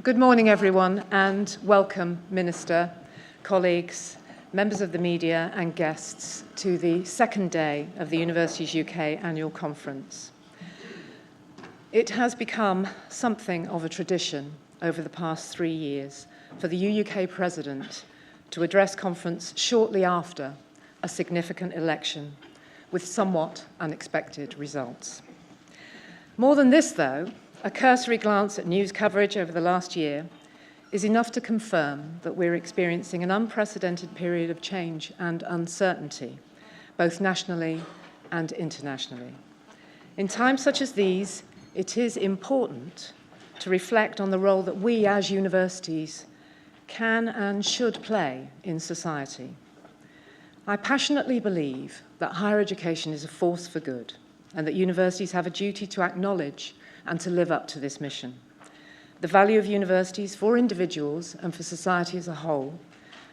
Good morning, everyone, and welcome, Minister, colleagues, members of the media and guests to the second day of the Universities UK annual conference. It has become something of a tradition over the past 3 years for the UUK President to address conference shortly after a significant election with somewhat unexpected results. More than this, though, a cursory glance at news coverage over the last year is enough to confirm that we're experiencing an unprecedented period of change and uncertainty, both nationally and internationally. In times such as these, it is important to reflect on the role that we as universities can and should play in society. I passionately believe that higher education is a force for good and that universities have a duty to acknowledge and to live up to this mission. The value of universities for individuals and for society as a whole,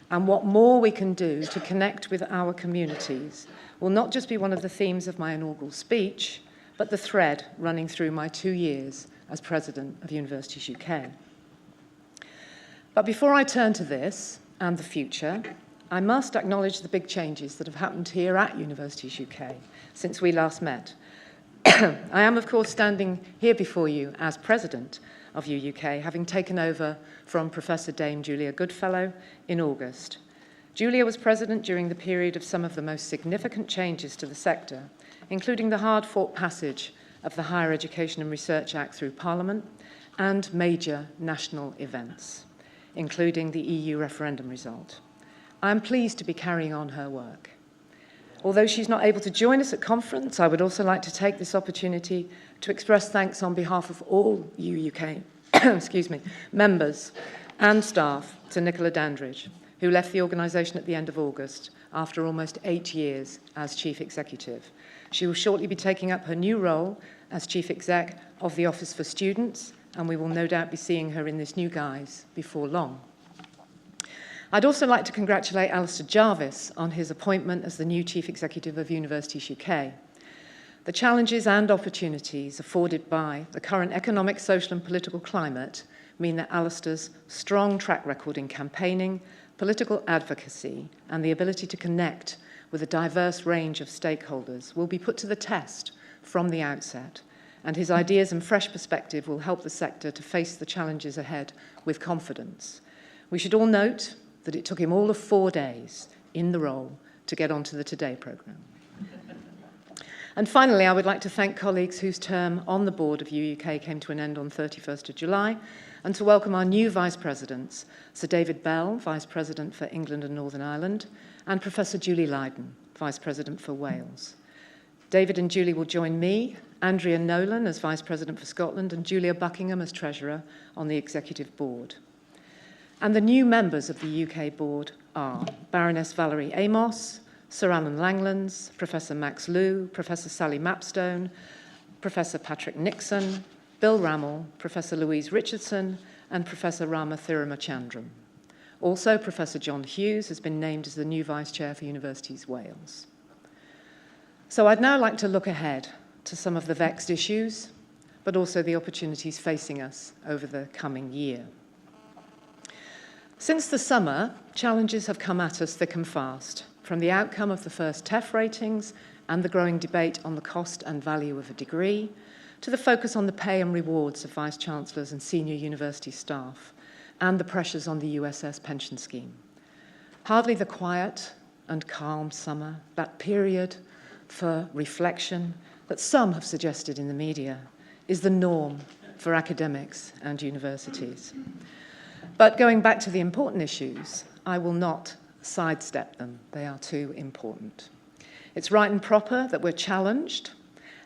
and what more we can do to connect with our communities, will not just be one of the themes of my inaugural speech, but the thread running through my 2 years as President of Universities UK. But before I turn to this and the future, I must acknowledge the big changes that have happened here at Universities UK since we last met. I am, of course, standing here before you as President of UUK, having taken over from Professor Dame Julia Goodfellow in August. Julia was President during the period of some of the most significant changes to the sector, including the hard-fought passage of the Higher Education and Research Act through Parliament and major national events, including the EU referendum result. I am pleased to be carrying on her work. Although she's not able to join us at conference, I would also like to take this opportunity to express thanks on behalf of all UUK members and staff to Nicola Dandridge, who left the organisation at the end of August after almost 8 years as Chief Executive. She will shortly be taking up her new role as Chief Exec of the Office for Students, and we will no doubt be seeing her in this new guise before long. I'd also like to congratulate Alistair Jarvis on his appointment as the new Chief Executive of Universities UK. The challenges and opportunities afforded by the current economic, social and political climate mean that Alistair's strong track record in campaigning, political advocacy and the ability to connect with a diverse range of stakeholders will be put to the test from the outset, and his ideas and fresh perspective will help the sector to face the challenges ahead with confidence. We should all note that it took him all of 4 days in the role to get onto the Today programme. And finally, I would like to thank colleagues whose term on the board of UUK came to an end on 31st of July, and to welcome our new Vice Presidents, Sir David Bell, Vice President for England and Northern Ireland, and Professor Julie Lydon, Vice President for Wales. David and Julie will join me, Andrea Nolan as Vice President for Scotland, and Julia Buckingham as Treasurer on the Executive Board. And the new members of the UK board are Baroness Valerie Amos, Sir Alan Langlands, Professor Max Liu, Professor Sally Mapstone, Professor Patrick Nixon, Bill Rammell, Professor Louise Richardson, and Professor Rama Thiruamachandran. Also, Professor John Hughes has been named as the new Vice Chair for Universities Wales. So I'd now like to look ahead to some of the vexed issues, but also the opportunities facing us over the coming year. Since the summer, challenges have come at us thick and fast, from the outcome of the first TEF ratings and the growing debate on the cost and value of a degree, to the focus on the pay and rewards of Vice-Chancellors and senior university staff, and the pressures on the USS pension scheme. Hardly the quiet and calm summer, that period for reflection that some have suggested in the media, is the norm for academics and universities. But going back to the important issues, I will not sidestep them. They are too important. It's right and proper that we're challenged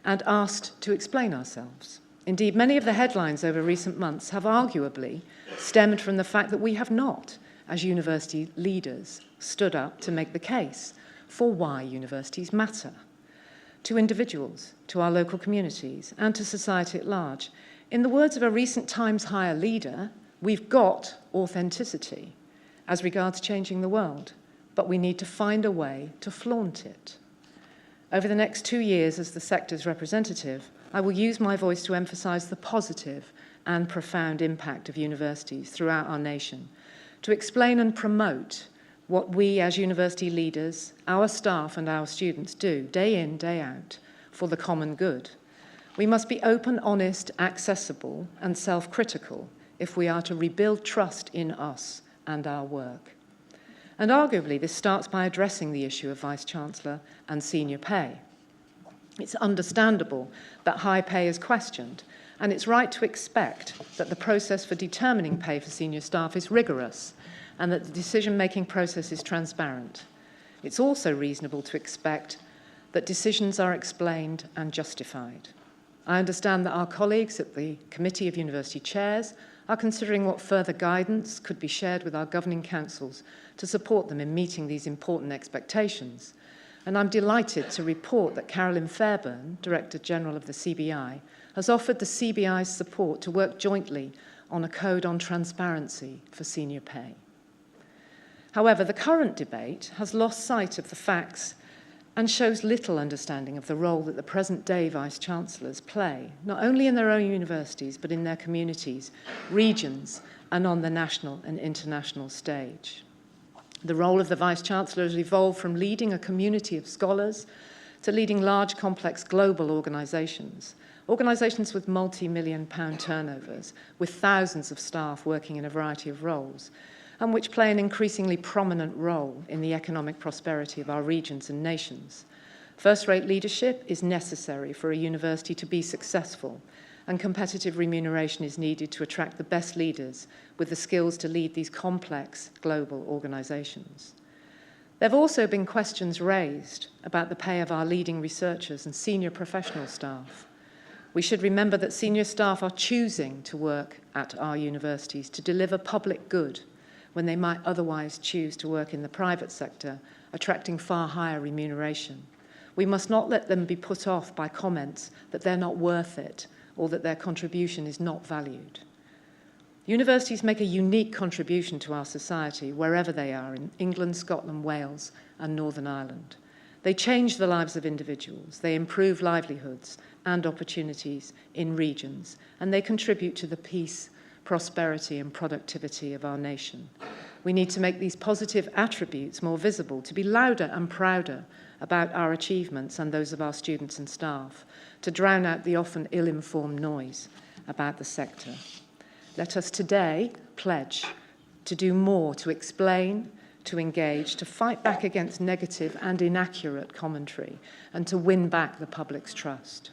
and asked to explain ourselves. Indeed, many of the headlines over recent months have arguably stemmed from the fact that we have not, as university leaders, stood up to make the case for why universities matter to individuals, to our local communities, and to society at large. In the words of a recent Times Higher leader, we've got authenticity as regards changing the world, but we need to find a way to flaunt it. Over the next 2 years as the sector's representative, I will use my voice to emphasise the positive and profound impact of universities throughout our nation, to explain and promote what we as university leaders, our staff and our students do day in, day out for the common good. We must be open, honest, accessible and self-critical if we are to rebuild trust in us and our work. And arguably, this starts by addressing the issue of Vice-Chancellor and senior pay. It's understandable that high pay is questioned, and it's right to expect that the process for determining pay for senior staff is rigorous and that the decision-making process is transparent. It's also reasonable to expect that decisions are explained and justified. I understand that our colleagues at the Committee of University Chairs are considering what further guidance could be shared with our governing councils to support them in meeting these important expectations. And I'm delighted to report that Carolyn Fairburn, Director General of the CBI, has offered the CBI's support to work jointly on a code on transparency for senior pay. However, the current debate has lost sight of the facts and shows little understanding of the role that the present-day Vice-Chancellors play, not only in their own universities, but in their communities, regions, and on the national and international stage. The role of the Vice-Chancellor has evolved from leading a community of scholars to leading large, complex global organisations with multi-million-pound turnovers, with thousands of staff working in a variety of roles, and which play an increasingly prominent role in the economic prosperity of our regions and nations. First-rate leadership is necessary for a university to be successful, and competitive remuneration is needed to attract the best leaders with the skills to lead these complex global organisations. There have also been questions raised about the pay of our leading researchers and senior professional staff. We should remember that senior staff are choosing to work at our universities to deliver public good when they might otherwise choose to work in the private sector, attracting far higher remuneration. We must not let them be put off by comments that they're not worth it or that their contribution is not valued. Universities make a unique contribution to our society wherever they are, in England, Scotland, Wales, and Northern Ireland. They change the lives of individuals, they improve livelihoods and opportunities in regions, and they contribute to the peace, prosperity and productivity of our nation. We need to make these positive attributes more visible, to be louder and prouder about our achievements and those of our students and staff, to drown out the often ill-informed noise about the sector. Let us today pledge to do more to explain, to engage, to fight back against negative and inaccurate commentary, and to win back the public's trust.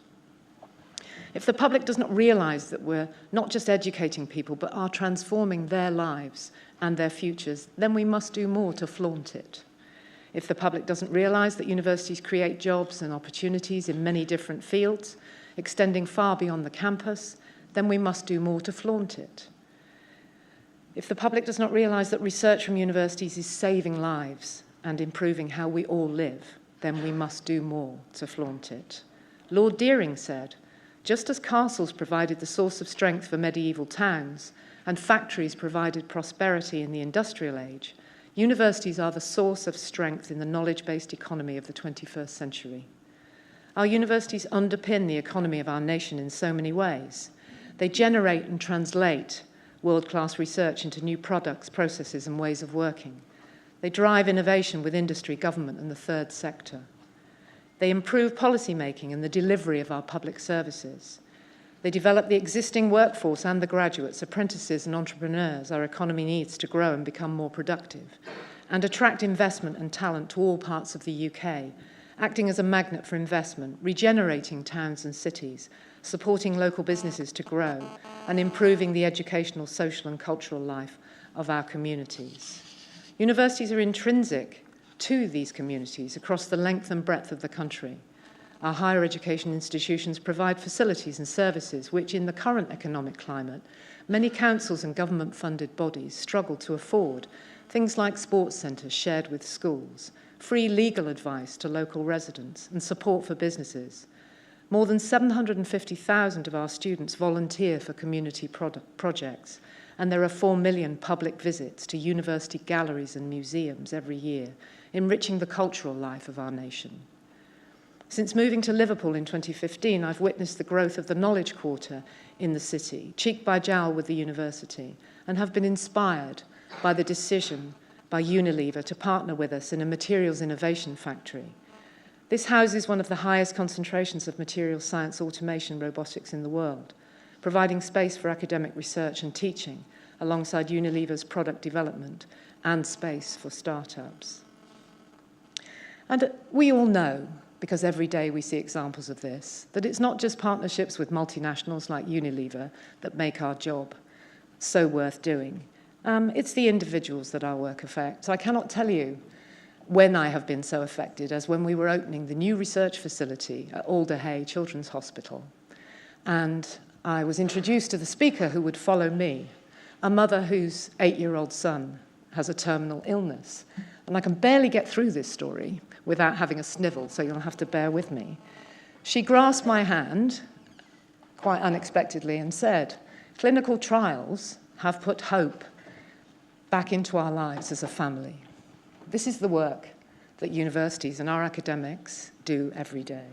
If the public does not realise that we're not just educating people, but are transforming their lives and their futures, then we must do more to flaunt it. If the public doesn't realise that universities create jobs and opportunities in many different fields, extending far beyond the campus, then we must do more to flaunt it. If the public does not realise that research from universities is saving lives and improving how we all live, then we must do more to flaunt it. Lord Deering said, "Just as castles provided the source of strength for medieval towns and factories provided prosperity in the industrial age, universities are the source of strength in the knowledge-based economy of the 21st century." Our universities underpin the economy of our nation in so many ways. They generate and translate world-class research into new products, processes, and ways of working. They drive innovation with industry, government, and the third sector. They improve policy-making and the delivery of our public services. They develop the existing workforce and the graduates, apprentices, and entrepreneurs our economy needs to grow and become more productive, and attract investment and talent to all parts of the UK, acting as a magnet for investment, regenerating towns and cities, supporting local businesses to grow, and improving the educational, social and cultural life of our communities. Universities are intrinsic to these communities across the length and breadth of the country. Our higher education institutions provide facilities and services which, in the current economic climate, many councils and government-funded bodies struggle to afford, things like sports centres shared with schools, free legal advice to local residents, and support for businesses. More than 750,000 of our students volunteer for community projects, and there are 4 million public visits to university galleries and museums every year, enriching the cultural life of our nation. Since moving to Liverpool in 2015, I've witnessed the growth of the Knowledge Quarter in the city, cheek by jowl with the university, and have been inspired by the decision by Unilever to partner with us in a materials innovation factory. This houses one of the highest concentrations of materials science automation robotics in the world, providing space for academic research and teaching alongside Unilever's product development and space for startups. And we all know, because every day we see examples of this, that it's not just partnerships with multinationals like Unilever that make our job so worth doing. It's the individuals that our work affects. I cannot tell you when I have been so affected as when we were opening the new research facility at Alder Hey Children's Hospital. And I was introduced to the speaker who would follow me, a mother whose 8-year-old son has a terminal illness. And I can barely get through this story without having a snivel, so you'll have to bear with me. She grasped my hand, quite unexpectedly, and said, "Clinical trials have put hope back into our lives as a family." This is the work that universities and our academics do every day.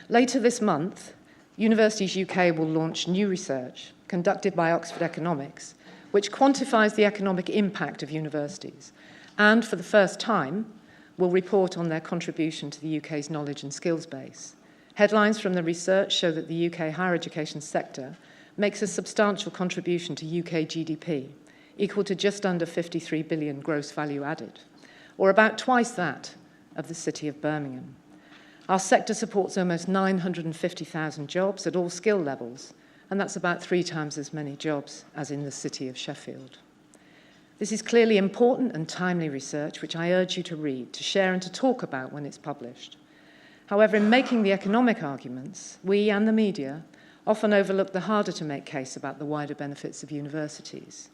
Later this month, Universities UK will launch new research conducted by Oxford Economics, which quantifies the economic impact of universities, and for the first time, will report on their contribution to the UK's knowledge and skills base. Headlines from the research show that the UK higher education sector makes a substantial contribution to UK GDP, equal to just under 53 billion gross value added, or about twice that of the city of Birmingham. Our sector supports almost 950,000 jobs at all skill levels, and that's about 3 times as many jobs as in the city of Sheffield. This is clearly important and timely research, which I urge you to read, to share and to talk about when it's published. However, in making the economic arguments, we and the media often overlook the harder to make case about the wider benefits of universities.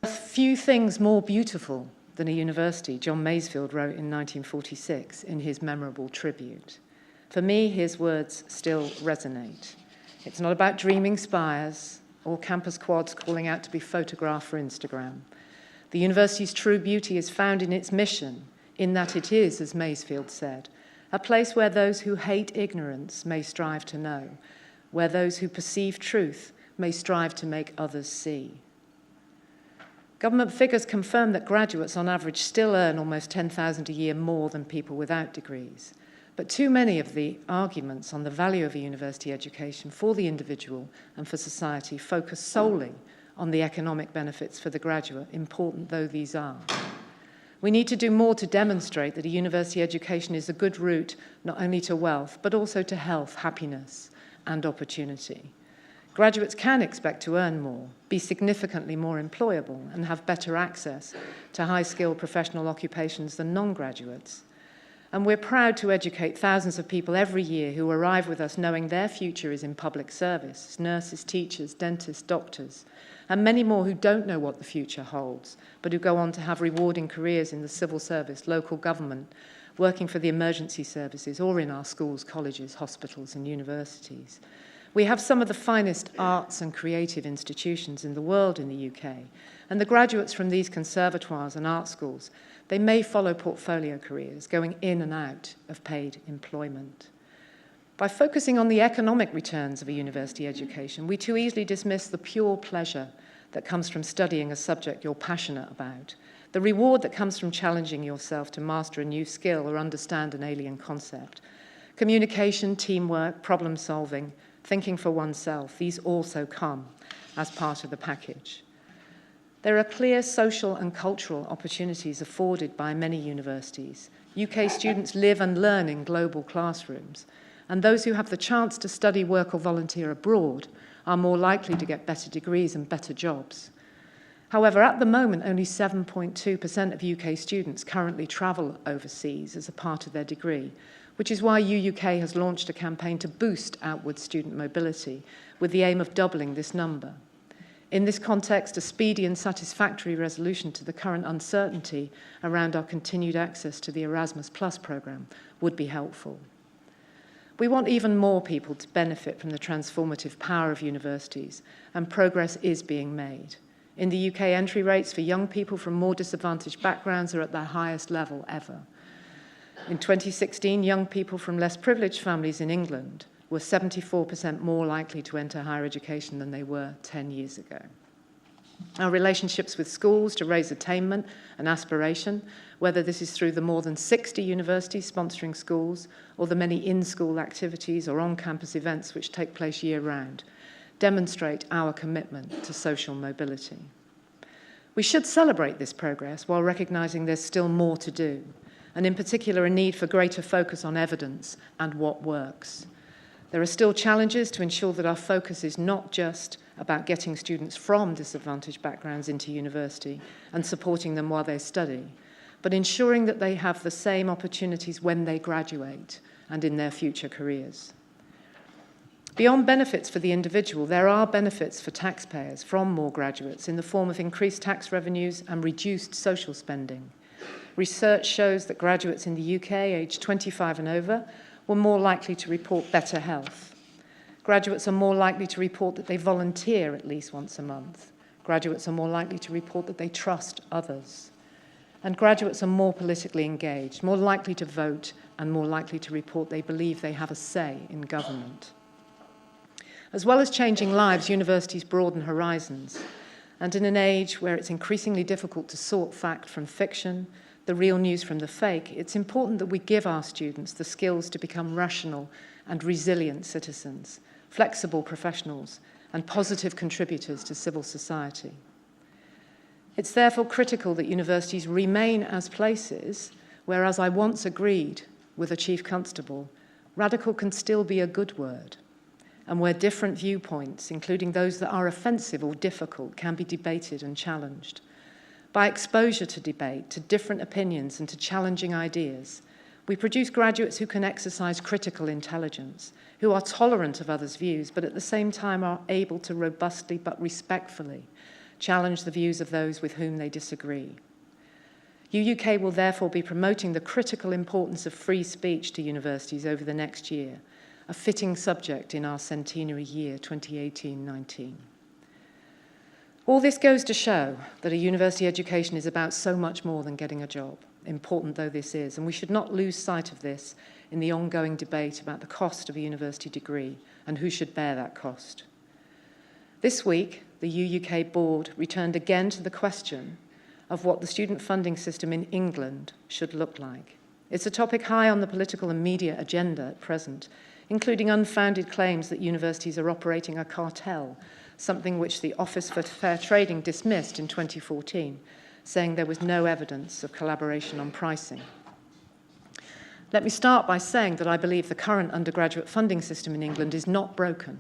A few things more beautiful than a university, John Masefield wrote in 1946 in his memorable tribute. For me, his words still resonate. It's not about dreaming spires or campus quads calling out to be photographed for Instagram. The university's true beauty is found in its mission, in that it is, as Masefield said, a place where those who hate ignorance may strive to know, where those who perceive truth may strive to make others see. Government figures confirm that graduates on average still earn almost £10,000 a year more than people without degrees. But too many of the arguments on the value of a university education for the individual and for society focus solely on the economic benefits for the graduate, important though these are. We need to do more to demonstrate that a university education is a good route not only to wealth, but also to health, happiness, and opportunity. Graduates can expect to earn more, be significantly more employable, and have better access to high-skilled professional occupations than non-graduates. And we're proud to educate thousands of people every year who arrive with us knowing their future is in public service, nurses, teachers, dentists, doctors, and many more who don't know what the future holds, but who go on to have rewarding careers in the civil service, local government, working for the emergency services, or in our schools, colleges, hospitals, and universities. We have some of the finest arts and creative institutions in the world in the UK, and the graduates from these conservatoires and art schools, they may follow portfolio careers, going in and out of paid employment. By focusing on the economic returns of a university education, we too easily dismiss the pure pleasure that comes from studying a subject you're passionate about, the reward that comes from challenging yourself to master a new skill or understand an alien concept. Communication, teamwork, problem solving, thinking for oneself, these also come as part of the package. There are clear social and cultural opportunities afforded by many universities. UK students live and learn in global classrooms, and those who have the chance to study, work, or volunteer abroad are more likely to get better degrees and better jobs. However, at the moment, only 7.2% of UK students currently travel overseas as a part of their degree, which is why UUK has launched a campaign to boost outward student mobility with the aim of doubling this number. In this context, a speedy and satisfactory resolution to the current uncertainty around our continued access to the Erasmus Plus programme would be helpful. We want even more people to benefit from the transformative power of universities, and progress is being made. In the UK, entry rates for young people from more disadvantaged backgrounds are at their highest level ever. In 2016, young people from less privileged families in England were 74% more likely to enter higher education than they were 10 years ago. Our relationships with schools to raise attainment and aspiration, whether this is through the more than 60 universities sponsoring schools or the many in-school activities or on-campus events which take place year-round, demonstrate our commitment to social mobility. We should celebrate this progress while recognising there's still more to do, and in particular a need for greater focus on evidence and what works. There are still challenges to ensure that our focus is not just about getting students from disadvantaged backgrounds into university and supporting them while they study, but ensuring that they have the same opportunities when they graduate and in their future careers. Beyond benefits for the individual, there are benefits for taxpayers from more graduates in the form of increased tax revenues and reduced social spending. Research shows that graduates in the UK aged 25 and over were more likely to report better health. Graduates are more likely to report that they volunteer at least once a month. Graduates are more likely to report that they trust others. And graduates are more politically engaged, more likely to vote, and more likely to report they believe they have a say in government. As well as changing lives, universities broaden horizons. And in an age where it's increasingly difficult to sort fact from fiction, the real news from the fake, it's important that we give our students the skills to become rational and resilient citizens, flexible professionals, and positive contributors to civil society. It's therefore critical that universities remain as places where, as I once agreed with a Chief Constable, radical can still be a good word, and where different viewpoints, including those that are offensive or difficult, can be debated and challenged. By exposure to debate, to different opinions, and to challenging ideas, we produce graduates who can exercise critical intelligence, who are tolerant of others' views, but at the same time are able to robustly but respectfully challenge the views of those with whom they disagree. UUK will therefore be promoting the critical importance of free speech to universities over the next year, a fitting subject in our centenary year 2018-19. All this goes to show that a university education is about so much more than getting a job, important though this is, and we should not lose sight of this in the ongoing debate about the cost of a university degree and who should bear that cost. This week, the UUK board returned again to the question of what the student funding system in England should look like. It's a topic high on the political and media agenda at present, including unfounded claims that universities are operating a cartel, something which the Office for Fair Trading dismissed in 2014, saying there was no evidence of collaboration on pricing. Let me start by saying that I believe the current undergraduate funding system in England is not broken.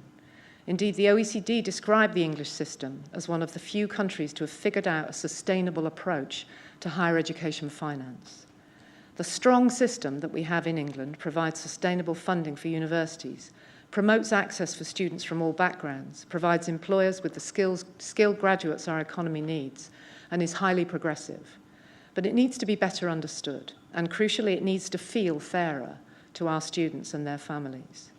Indeed, the OECD described the English system as one of the few countries to have figured out a sustainable approach to higher education finance. The strong system that we have in England provides sustainable funding for universities, promotes access for students from all backgrounds, provides employers with the skilled graduates our economy needs, and is highly progressive. But it needs to be better understood, and crucially, it needs to feel fairer to our students and their families.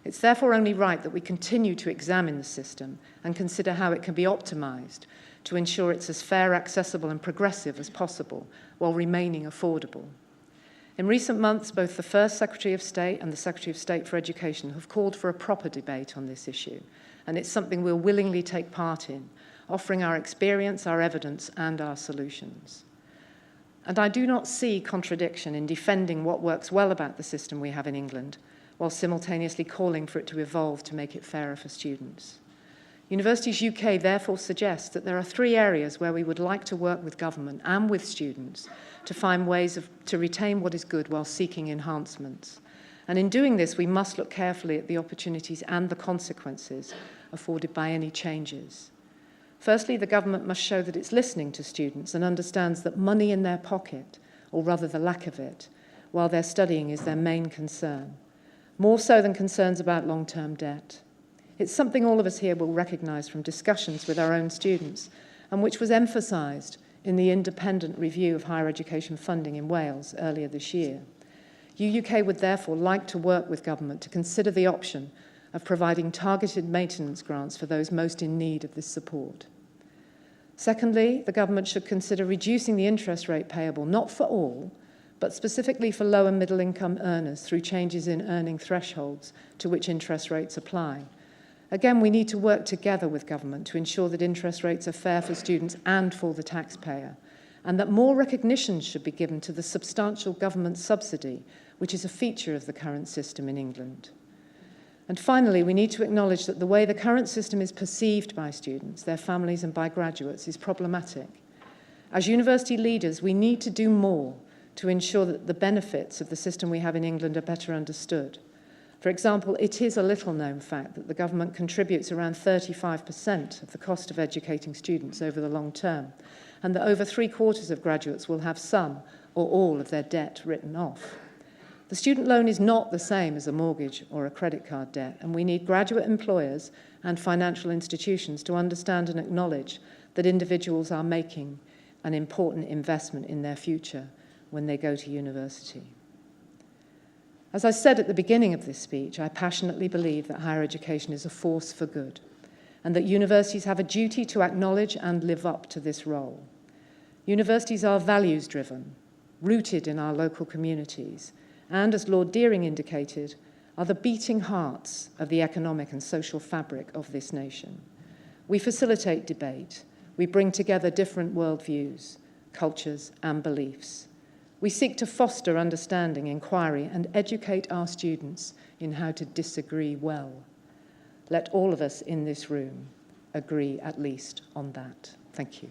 It's therefore only right that we continue to examine the system and consider how it can be optimised to ensure it's as fair, accessible, and progressive as possible, while remaining affordable. In recent months, both the First Secretary of State and the Secretary of State for Education have called for a proper debate on this issue, and it's something we'll willingly take part in, offering our experience, our evidence, and our solutions. And I do not see contradiction in defending what works well about the system we have in England, while simultaneously calling for it to evolve to make it fairer for students. Universities UK therefore suggests that there are 3 areas where we would like to work with government and with students to find ways to retain what is good while seeking enhancements. And in doing this, we must look carefully at the opportunities and the consequences afforded by any changes. Firstly, the government must show that it's listening to students and understands that money in their pocket, or rather the lack of it, while they're studying is their main concern, more so than concerns about long-term debt. It's something all of us here will recognise from discussions with our own students, and which was emphasised in the independent review of higher education funding in Wales earlier this year. UUK would therefore like to work with government to consider the option of providing targeted maintenance grants for those most in need of this support. Secondly, the government should consider reducing the interest rate payable, not for all, but specifically for low and middle income earners through changes in earning thresholds to which interest rates apply. Again, we need to work together with government to ensure that interest rates are fair for students and for the taxpayer, and that more recognition should be given to the substantial government subsidy, which is a feature of the current system in England. And finally, we need to acknowledge that the way the current system is perceived by students, their families, and by graduates is problematic. As university leaders, we need to do more to ensure that the benefits of the system we have in England are better understood. For example, it is a little-known fact that the government contributes around 35% of the cost of educating students over the long term, and that over 3/4 of graduates will have some or all of their debt written off. The student loan is not the same as a mortgage or a credit card debt, and we need graduate employers and financial institutions to understand and acknowledge that individuals are making an important investment in their future when they go to university. As I said at the beginning of this speech, I passionately believe that higher education is a force for good, and that universities have a duty to acknowledge and live up to this role. Universities are values-driven, rooted in our local communities, and, as Lord Deering indicated, are the beating hearts of the economic and social fabric of this nation. We facilitate debate. We bring together different worldviews, cultures, and beliefs. We seek to foster understanding, inquiry, and educate our students in how to disagree well. Let all of us in this room agree at least on that. Thank you.